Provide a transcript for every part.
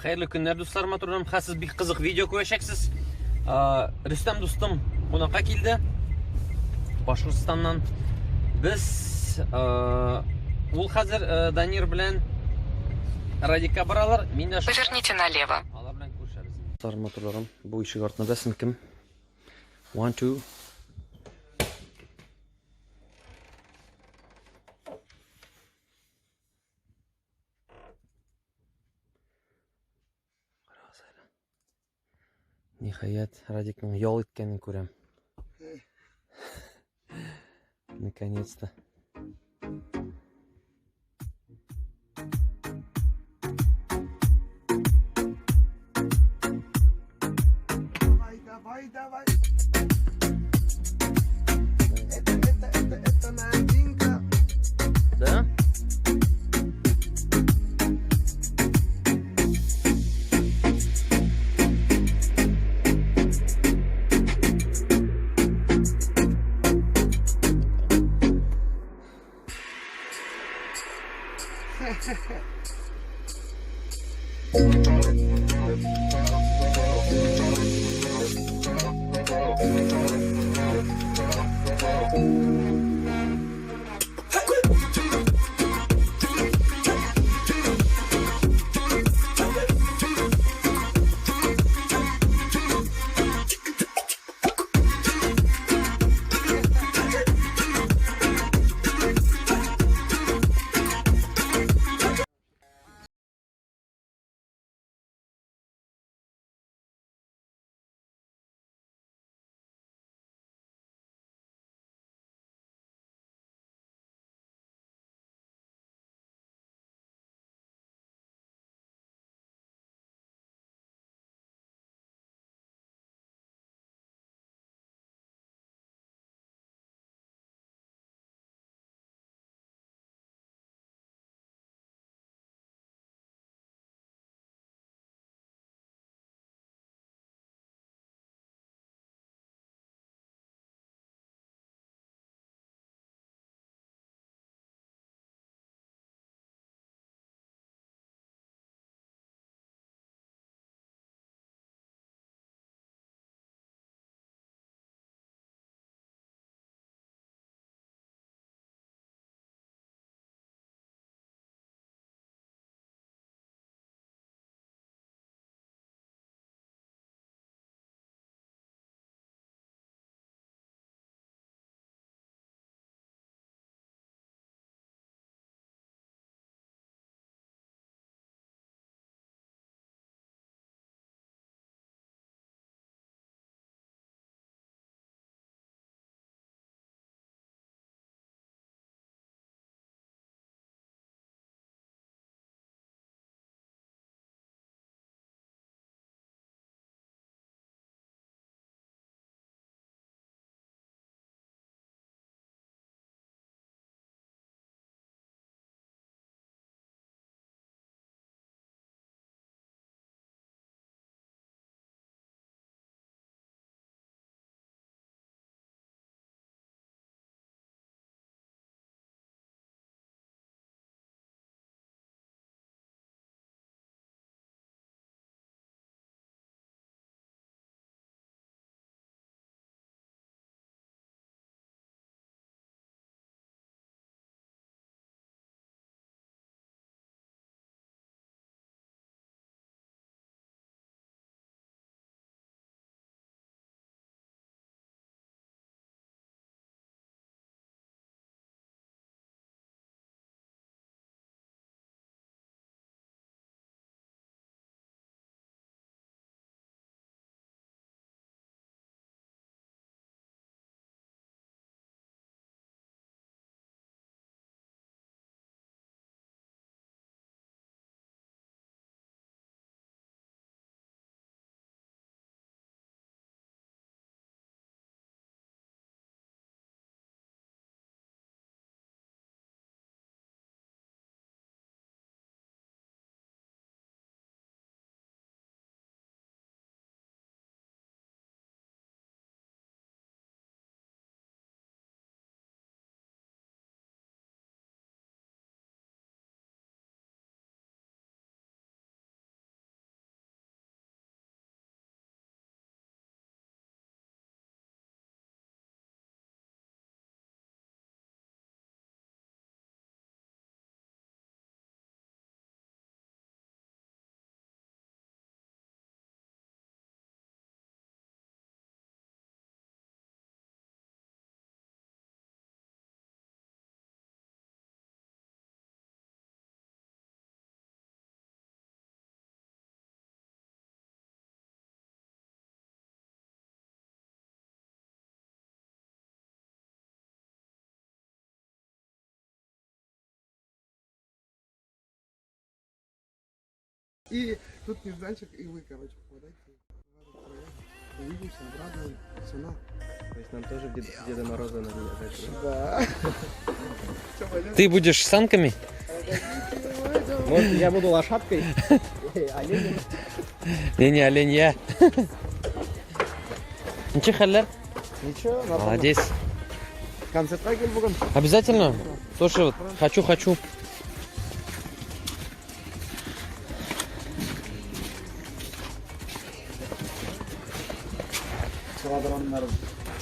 Xayrli kunlar do'stlarim, turdim. Siz bir qiziq video ko'rashaksiz. Rustam do'stim qo'noqqa keldi. Boshqirdistondan. Biz ul hozir Danir bilan Radikka boralar. Поверните налево. Ular bilan ko'rishamiz. Do'stlarim, motorlarim, bu eshik ortida bilasizmi kim? 1 2 Nihayet Radikning yol etganini ko'ram. Наконец-то. Давай, давай. Это новинка. Да? И тут нежданчик, и вы, короче, попадаете. Увидимся, обрадуем, цена. То есть нам тоже Деда Мороза надо. Да. Ты будешь с санками? Может, я буду лошадкой? Оленем? Не, олень я. Ничего, халлер? Ничего, Молодец. концертқа кел бүгін. Обязательно. Тоже вот хочу.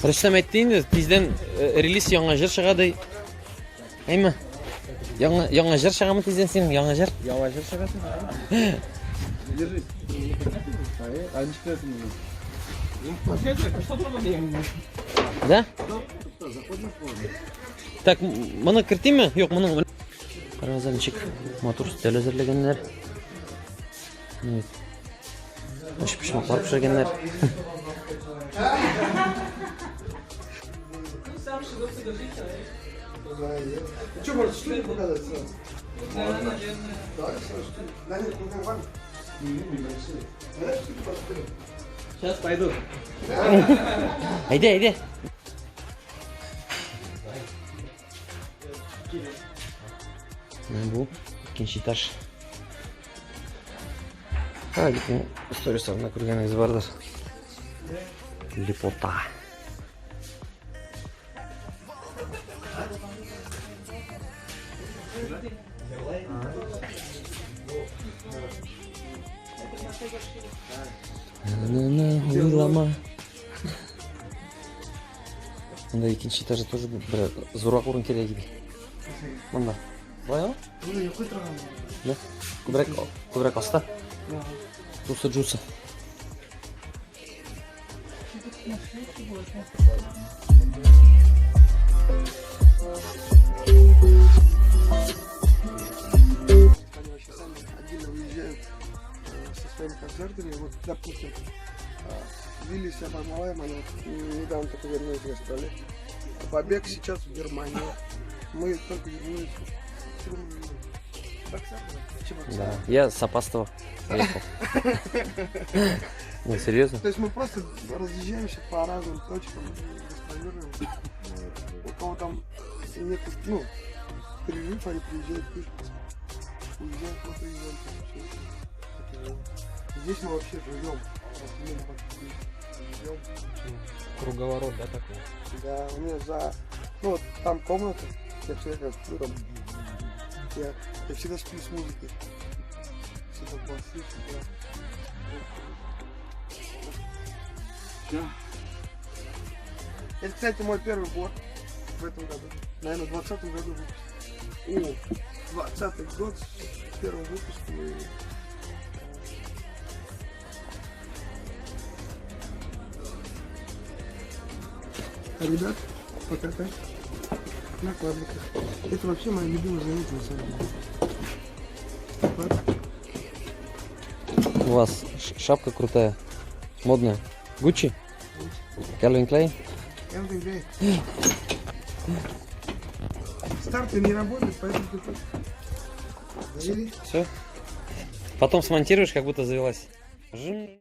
Рүстәм әйтте инде, тиздән релиз яңа җыр чыгады. Әйме? Яңа җыр чыгамы тиздән синең яңа җыр? Яңа жыр шығасың. Держи. Да? Так, моны кертиме? Юк, моның. Карагыз ничек матур стиль әзерләгәннәр. Пешмаклар пешергәннәр. Что, можешь что показать сразу? Можно. Да, да, нет, ну нормально. Сейчас пойду. Әйдә. Бу икенче этаж. Лектің сторисарына көргеніңіз бардыр. Лепота. Уйлама. Мында икенче этажда тоже бір зурак орын керек еді. Мында. Былай ма? Ну, ұйқы тұрған. Да. Көбірек аста. Джуса. Они вообще сами отдельно выезжают со своими концертами. Вот, допустим, Виллис и Бармалаем, они вот недавно только вернулись в гастроли. Побег сейчас в Германии. Мы только вернулись. Да, я с Апастова приехал. Не, серьезно? То есть мы просто разъезжаемся по разным точкам, гастролируем. У кого там нет, ну, перерыв, они приезжают, пишут, уезжают, мы приезжаем. Здесь мы вообще живем. Круговорот, да, такой? Да, у меня ну вот там комната, я всегда как, ну там, я всегда сплю с музыкой. Всегда басы, всегда. Это, кстати, мой первый год в этом году. Наверное, в 2020 году выпуск. 20 год, первый выпуск мы... А ребят, покатать на квадриках. Это вообще моя любимая занятие, на самом деле. У вас шапка крутая, модная. Гуччи? Calvin Klein? Calvin Klein. Старты не работают, поэтому ты так. Завели? Все. Потом смонтируешь, как будто завелась. Иди.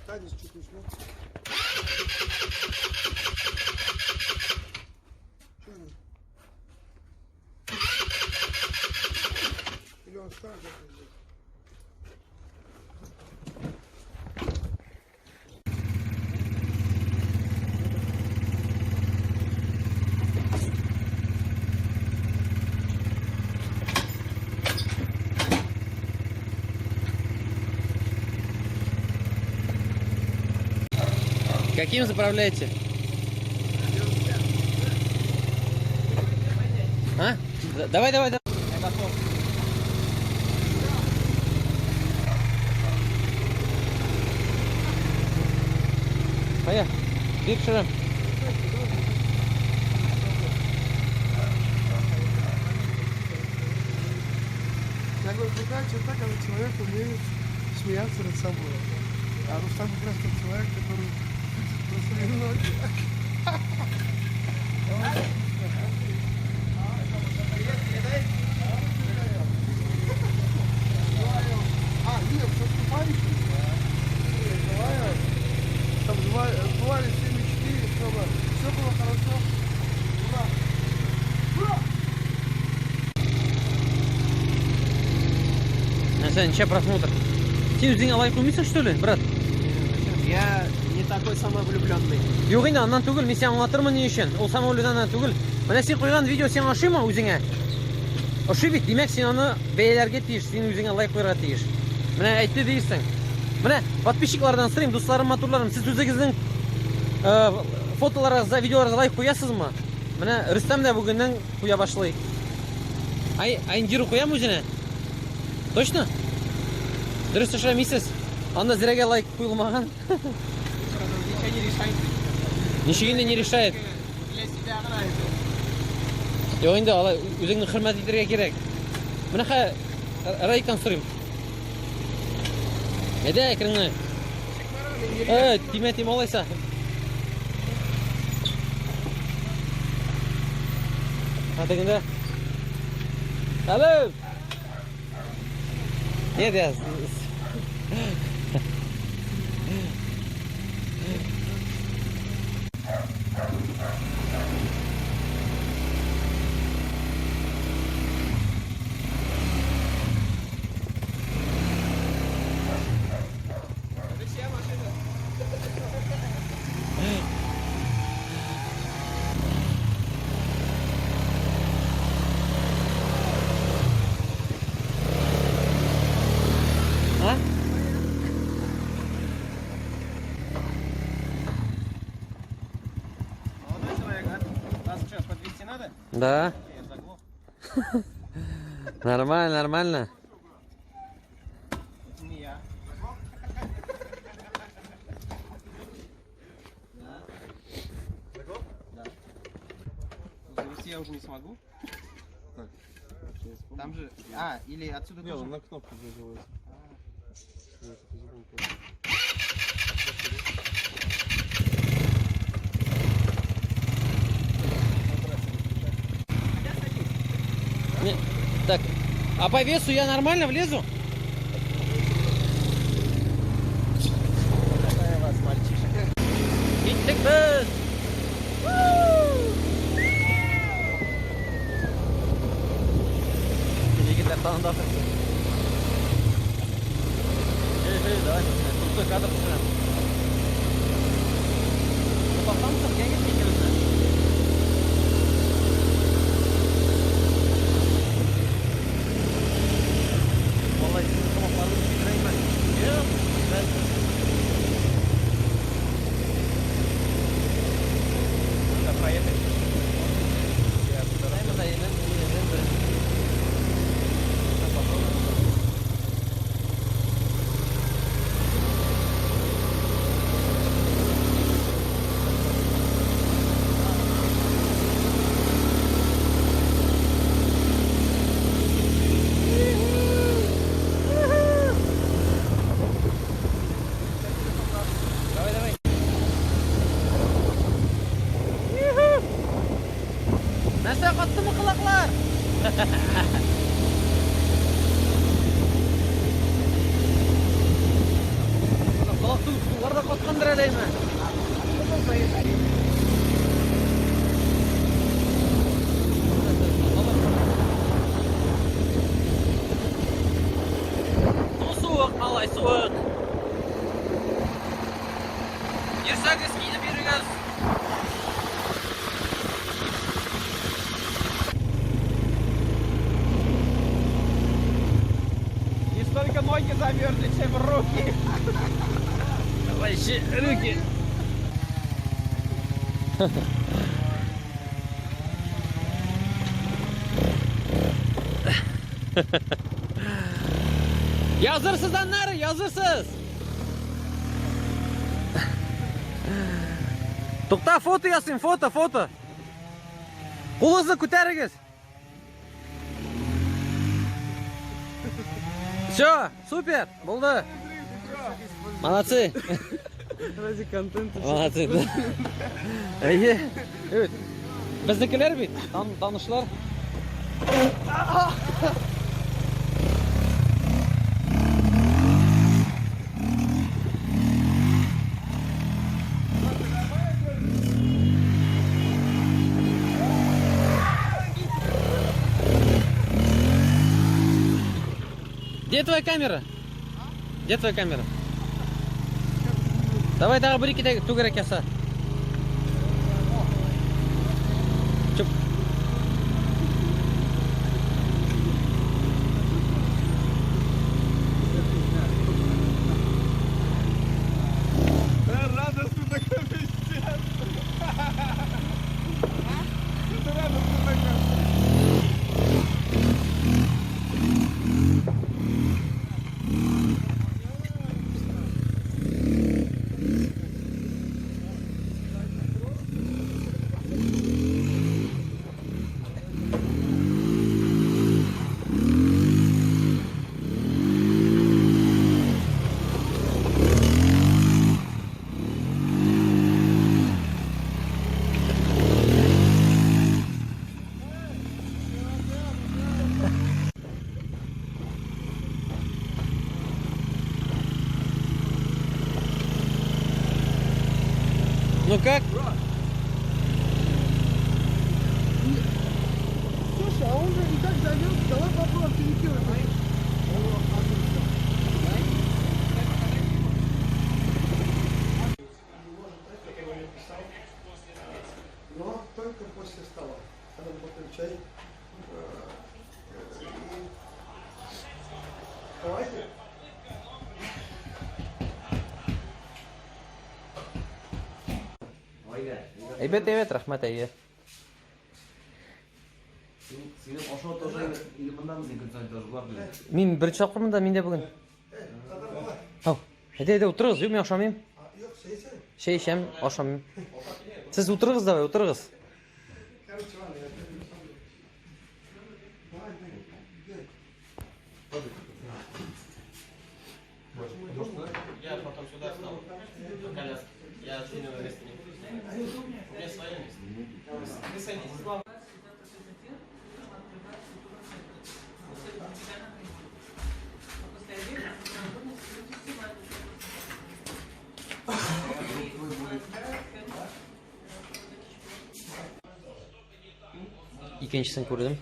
Танец чуть не смог. Что они? Или он старый какой-то? Каким заправляете? А? Давай. Я готов. Поехали. Биршером. Я говорю, прикольно, так, когда человек умеет смеяться над собой. А Рустам как раз тот человек, который просто немного... Ничего просмотр. Сен өзің лайк қоймайсың, что ли, брат? Я не такой самовлюбленный. Жоқ енді андан түгіл, мен сен аңлатырмын не үшін. Ол самовлюбленнан түгіл. Міне сен қойған видео сен аши ма өзіңе? Аши бит, демек сен аны бейлерге тиіш, сен өзіңе лайк қойырға тиіш. Міне әйтті дейсің. Міне подписчиклардан сұрайым, достарым, матурларым, сіз өзіңіздің фотоларыңызға, видеоларыңызға лайк қоясыз ма? Міне Рүстем де бүгіннен қоя башлай. Айндиру қоям өзіне? Точно? Дұрыс ашырамайсыз? Анда зіреге лайк қойылмаған. Ничего не решает. Нешегінде не решает? Для себя нравится. Жоқ енді алай өзіңді құрмет етуге керек. Міне райкан сұрайым. Әде әкіріңі? Тиме олайса. Атығында? Алло! Не де? А? Молодой человек, а? Нас что, подвезти надо? Да. Я заглох. Нормально, нормально. Это не я. Заглох? Да. Завести я уже не смогу. Там же... А, или отсюда тоже... на кнопку заживается. Не, так, а по весу я нормально влезу? Какая вас, мальчишек. Иттік біз! Жігіттер таңында қырсын. Давай, тут кадр түсірем. Тоқтамсың, кәң кетпей келесі. Vallahi sizin tamamlarını bitireyim ben. Yok, ben... Надо проехать. Дай мына елен, елен бір. Давай, давай. Нәрсе қатты ма қылақлар? Құлақты суларда қатқандыр әлейме? Суық, малай, суық. Ерсәңіз киініп беріңіз. Не столько ноги замерзли, чем руки. Давай еще руки. Yazırsızdan yazırsız. To'xta, foto yazsın, foto. Qo'lingizni ko'taringiz. Все, супер, bo'ldi. Молодцы. Ради контента. Молодцы, да. Evet. Biznikiler bit. Tanışlar. Где твоя камера? Где твоя камера? Давай, давай, бери кидай, ту керек яса. Чуп. Радостно такой пиздец. Радостно такой. Ну как? Слушай, а он же и так завелся, давай попробуем перекинуть. Но только после стола. Когда попьем чай. Давайте. Evet, rahmet әйе. Senin aşağı тоже или bundan mı тоже var mı? Мен бірінші тапқырмын да, менде бүгін. Ау, әйде, отырыңыз, жоқ, мен ашамайым. Yok şey sen. Шай ішем, ашамайым. Сіз отырыңыз давай, отырыңыз. Короче, ладно, я давай, Я потом сюда встал. Коляска. Я сильного места не буду снять. У меня свое место. Вы садитесь. İkincisini gördüm.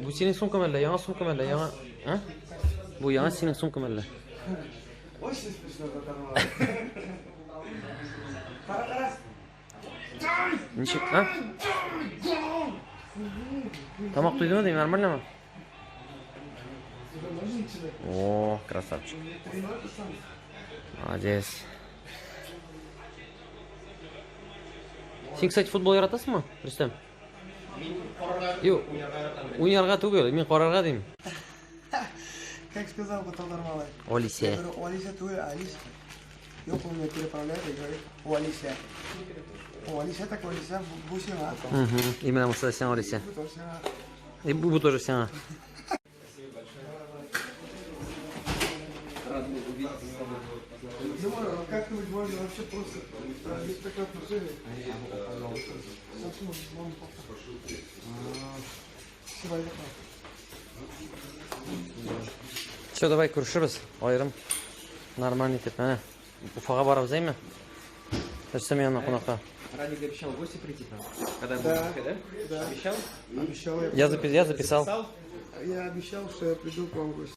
Bu senin sumkan mı? Yana sumkan mı? Yana, ha? Bu yana senin sumkan mı? Очень смешно заторвало. Ничек, а? Тамақ тойды ма деймін, нормально ма? О, красавчик. Молодец. Сен, кстати, футбол яратасың ма, Рүстем? Yok, ойнарға түгел, мен қарарға деймін. Как сказал бы Тодор Малай? Олися. Я говорю, Олися, ты Алиса. Yok, он меня переправляет и говорит, Олися. Олися так, Олися, Бусина. Именно мы сен Олися. Бусина. И bu тоже сен. Думаю, как-нибудь можно вообще просто без такой отношения. Совсем маму папа. Спасибо. Все, давай көрішіріз, айырым. Нормально етіп, мәне. Уфаға барабыз, әйме? Рүстем янына қонаққа. Радик обещал в гости прийти к нам. Когда Да. будет, да? Да. Обещал? Обещал Я записал. Я обещал, что я приду к вам в гости.